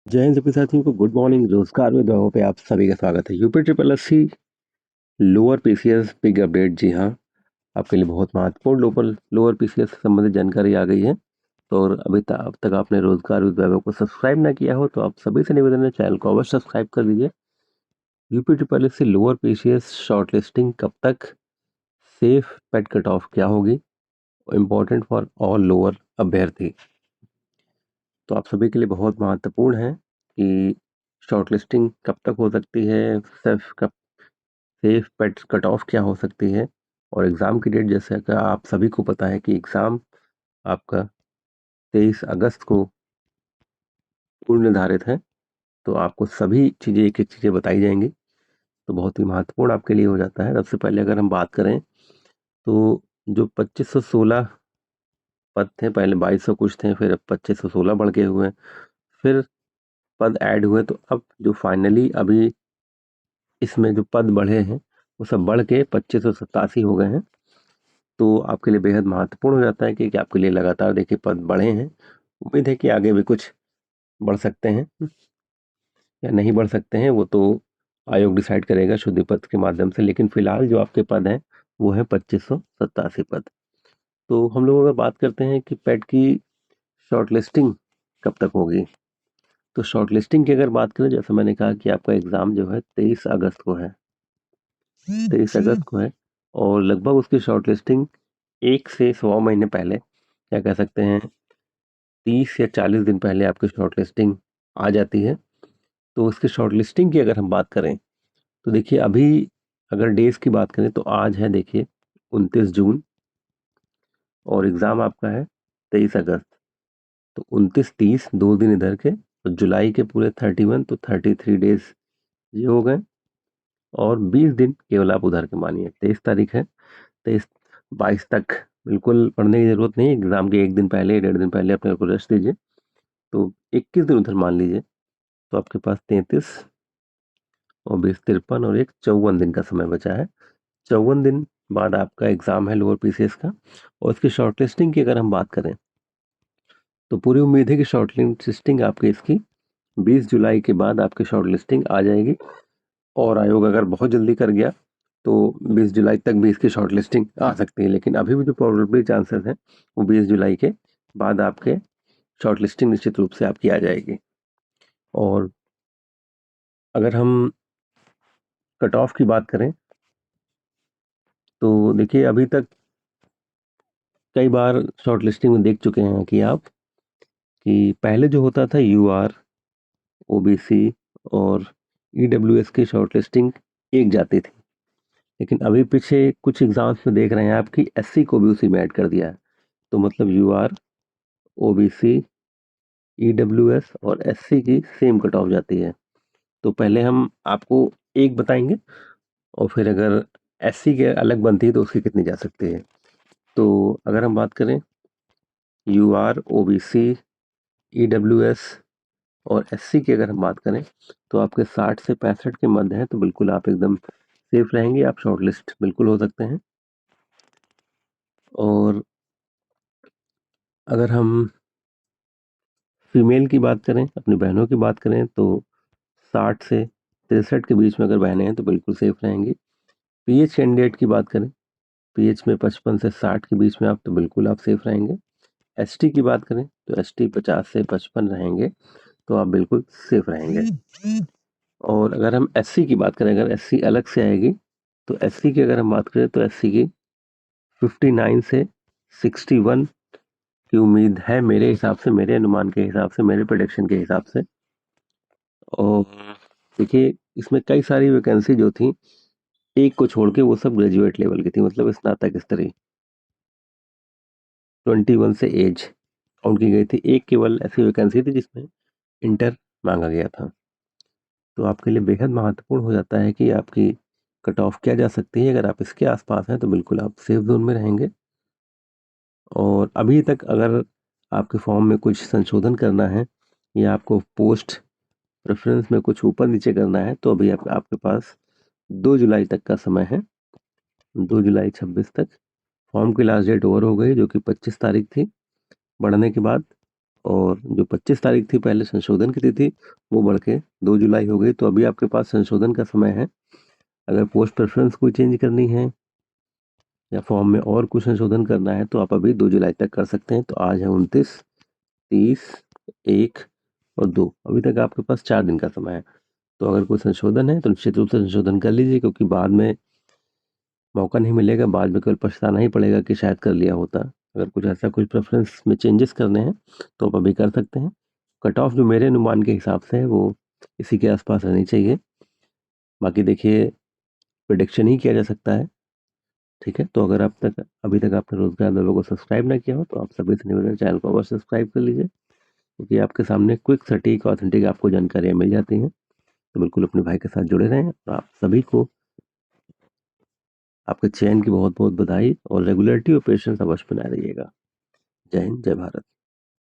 जय हिंद सभी साथियों को गुड मॉर्निंग। रोजगार में दुआओं पे आप सभी का स्वागत है। UP triple SC lower PCS big update. जी हाँ, आपके लिए बहुत महत्वपूर्ण लोअर पीसीएस से संबंधित जानकारी आ गई है। तो और अब तक आपने रोजगार विद्यालय को सब्सक्राइब ना किया हो तो आप सभी से निवेदन है, चैनल को अवश्य सब्सक्राइब कर दीजिए। UP triple SC lower PCS short listing कब तक, सेफ पेड कट ऑफ क्या होगी, इम्पोर्टेंट फॉर ऑल लोअर अभ्यर्थी। तो आप सभी के लिए बहुत महत्वपूर्ण है कि शॉर्ट लिस्टिंग कब तक हो सकती है, सेफ पेड कट ऑफ क्या हो सकती है, और एग्ज़ाम की डेट जैसे कि आप सभी को पता है कि एग्ज़ाम आपका 23 अगस्त को पूर्व निर्धारित है। तो आपको सभी चीज़ें एक-एक चीज़ें बताई जाएँगी, तो बहुत ही महत्वपूर्ण आपके लिए हो जाता है। सबसे पहले अगर हम बात करें तो जो 2516 पद थे, पहले 2200 कुछ थे, फिर अब 2516 बढ़ के हुए, फिर पद ऐड हुए, तो अब जो फाइनली अभी इसमें जो पद बढ़े हैं वो सब बढ़ के 2587 हो गए हैं। तो आपके लिए बेहद महत्वपूर्ण हो जाता है कि आपके लिए लगातार देखिए पद बढ़े हैं। उम्मीद है कि आगे भी कुछ बढ़ सकते हैं या नहीं बढ़ सकते हैं, वो तो आयोग डिसाइड करेगा शुद्धि पत्र के माध्यम से। लेकिन फिलहाल जो आपके पद हैं वो है 2587 पद। तो हम लोग अगर बात करते हैं कि पेट की शॉर्ट लिस्टिंग कब तक होगी, तो शॉर्ट लिस्टिंग की अगर बात करें, जैसे मैंने कहा कि आपका एग्ज़ाम जो है 23 अगस्त को है, 23 अगस्त को है, और लगभग उसकी शॉर्ट लिस्टिंग 1 से सवा महीने पहले, क्या कह सकते हैं, 30 या 40 दिन पहले आपकी शॉर्ट लिस्टिंग आ जाती है। तो उसकी शॉर्ट लिस्टिंग की अगर हम बात करें तो देखिए अभी अगर डेज़ की बात करें तो आज है देखिए 29 जून, और एग्ज़ाम आपका है 23 अगस्त। तो 29-30 2 दिन इधर के, तो जुलाई के पूरे 31, तो 33 डेज़ ये हो गए, और 20 दिन केवल आप उधर के मानिए। 23 तारीख है, 23-22 तक बिल्कुल पढ़ने की ज़रूरत नहीं है। एग्ज़ाम के 1 दिन पहले, 1.5 दिन पहले अपने को रेस्ट दीजिए। तो 21 दिन उधर मान लीजिए, तो आपके पास 33 और 20 53 और एक 54 दिन का समय बचा है। 54 दिन बाद आपका एग्ज़ाम है लोअर पीसीएस का। और इसकी शॉर्ट लिस्टिंग की अगर हम बात करें तो पूरी उम्मीद है कि शॉर्ट लिस्टिंग आपकी इसकी 20 जुलाई के बाद आपकी शॉर्ट लिस्टिंग आ जाएगी। और आयोग अगर बहुत जल्दी कर गया तो 20 जुलाई तक भी इसकी शॉर्ट लिस्टिंग आ सकती है। लेकिन अभी भी जो प्रोबेबिलिटी चांसेस हैं वो 20 जुलाई के बाद आपके शॉर्ट लिस्टिंग निश्चित रूप से आपकी आ जाएगी। और अगर हम कट ऑफ की बात करें तो देखिए अभी तक कई बार शॉर्ट लिस्टिंग में देख चुके हैं कि आप कि पहले जो होता था यूआर, ओबीसी और ईडब्ल्यूएस की शॉर्ट लिस्टिंग एक जाती थी। लेकिन अभी पीछे कुछ एग्जाम्स में देख रहे हैं आप कि एससी को भी उसी में ऐड कर दिया है। तो मतलब यूआर, ओबीसी, ईडब्ल्यूएस और एससी की सेम कट ऑफ जाती है। तो पहले हम आपको एक बताएंगे, और फिर अगर एससी के अलग बनती है तो उसकी कितनी जा सकती है। तो अगर हम बात करें यूआर, ओबीसी, ईडब्ल्यूएस और एससी की अगर हम बात करें तो आपके 60 से 65 के मध्य हैं, तो बिल्कुल आप एकदम सेफ रहेंगे, आप शॉर्ट लिस्ट बिल्कुल हो सकते हैं। और अगर हम फीमेल की बात करें, अपनी बहनों की बात करें, तो 60 से 63 के बीच में अगर बहनें हैं तो बिल्कुल सेफ रहेंगी। पीएच कैंडिडेट की बात करें, पीएच में 55 से 60 के बीच में आप, तो बिल्कुल आप सेफ रहेंगे। एसटी की बात करें तो एसटी 50 से 55 रहेंगे, तो आप बिल्कुल सेफ रहेंगे। और अगर हम एससी की बात करें, अगर एससी अलग से आएगी, तो एससी की अगर हम बात करें तो एससी की 59 से 61 की उम्मीद है, मेरे हिसाब से, मेरे अनुमान के हिसाब से, मेरे प्रेडिक्शन के हिसाब से। और देखिए इसमें कई सारी वैकेंसी जो थी, एक को छोड़ के वो सब ग्रेजुएट लेवल की थी, मतलब स्नातक स्तरीय। 21 से एज काउंट की गई थी। एक केवल ऐसी वैकेंसी थी जिसमें इंटर मांगा गया था। तो आपके लिए बेहद महत्वपूर्ण हो जाता है कि आपकी कट ऑफ क्या जा सकती है। अगर आप इसके आसपास हैं तो बिल्कुल आप सेफ जोन में रहेंगे। और अभी तक अगर आपके फॉर्म में कुछ संशोधन करना है या आपको पोस्ट प्रेफरेंस में कुछ ऊपर नीचे करना है, तो अभी आपके पास 2 जुलाई तक का समय है। 2 जुलाई 26 तक फॉर्म की लास्ट डेट ओवर हो गई, जो कि 25 तारीख थी बढ़ने के बाद। और जो 25 तारीख थी पहले संशोधन की तिथि, वो बढ़ के 2 जुलाई हो गई। तो अभी आपके पास संशोधन का समय है। अगर पोस्ट प्रेफरेंस कोई चेंज करनी है या फॉर्म में और कुछ संशोधन करना है तो आप अभी 2 जुलाई तक कर सकते हैं। तो आज है 29, 30, 1 और 2, अभी तक आपके पास 4 दिन का समय है। तो अगर कोई संशोधन है तो निश्चित रूप से संशोधन कर लीजिए, क्योंकि बाद में मौका नहीं मिलेगा, बाद में केवल पछताना ही पड़ेगा कि शायद कर लिया होता। अगर कुछ ऐसा कुछ प्रेफरेंस में चेंजेस करने हैं तो आप अभी कर सकते हैं। कट ऑफ जो मेरे अनुमान के हिसाब से है वो इसी के आसपास रहनी चाहिए। बाकी देखिए, प्रिडिक्शन ही किया जा सकता है। ठीक है, तो अगर अभी तक आपने रोजगार दलों को सब्सक्राइब ना किया हो तो आप सभी से निवेदन, चैनल को अवश्य सब्सक्राइब कर लीजिए, क्योंकि आपके सामने क्विक, सटीक, ऑथेंटिक आपको जानकारियाँ मिल जाती हैं। तो बिल्कुल अपने भाई के साथ जुड़े रहें और आप सभी को आपके चयन की बहुत बहुत बधाई, और रेगुलरिटी और पेशेंस अवश्य बनाए रहिएगा। जय हिंद, जय भारत।